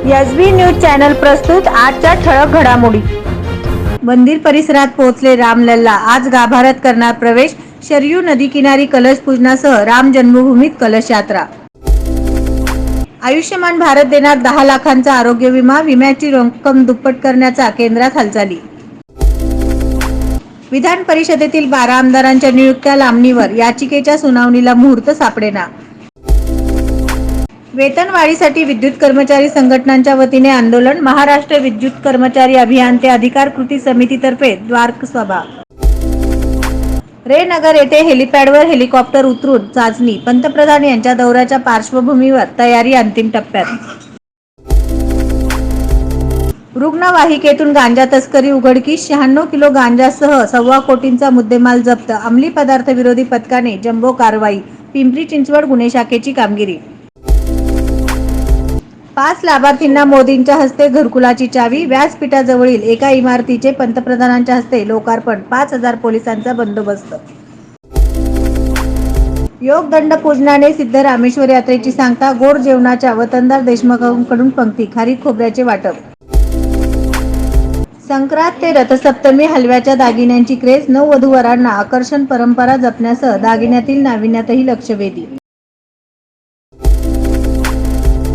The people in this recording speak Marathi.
एसबी न्यूज चॅनल प्रस्तुत आजच्या ठळक घडामोडी। मंदिर परिसरात पोहोचले रामलल्ला, आज गाभाऱ्यात करणार प्रवेश। शरयू नदी किनारी कलश पूजनासह राम जन्मभूमीत कलश यात्रा। आयुष्यमान भारत देणार 10 लाखांचा आरोग्य विमा, विम्याची रक्कम दुप्पट करण्याचा केंद्रात हालचाली। विधान परिषदेतील 12 आमदारांच्या नियुक्त्या लांबणीवर, याचिकेच्या सुनावणीला मुहूर्त सापडेना। वेतनवाढीसाठी विद्युत कर्मचारी संघटनांच्या वतीने आंदोलन, महाराष्ट्र विद्युत कर्मचारी अभियंते अधिकार कृती समितीतर्फे द्वारक सभा। रे नगर येथे हेलिपॅडवर हेलिकॉप्टर उतरून चाचणी, पंतप्रधान यांच्या दौऱ्याच्या पार्श्वभूमीवर तयारी अंतिम टप्प्यात। रुग्णवाहिकेतून गांजा तस्करी उघडकीस, 96 किलो गांजासह 1.25 कोटींचा मुद्देमाल जप्त, अंमली पदार्थ विरोधी पथकाने जम्बो कारवाई, पिंपरी चिंचवड गुन्हे शाखेची कामगिरी। 5 लाभार्थींना मोदींच्या हस्ते घरकुलाची चावी, व्यासपीठाजवळील एका इमारतीचे पंतप्रधानांच्या हस्ते लोकार्पण, 5000 पोलिसांचा बंदोबस्त। योगदंड पूजनाने सिद्धरामेश्वर यात्रेची सांगता, गोड जेवणाच्या वतनदार देशमुखांकडून पंक्ती, खारीक खोबऱ्याचे वाटप। संक्रांत ते रथसप्तमी, हलव्याच्या दागिन्यांची क्रेझ, नववधूवरांना आकर्षण, परंपरा जपण्यासह दागिन्यातील नाविन्यातही लक्षवेधी।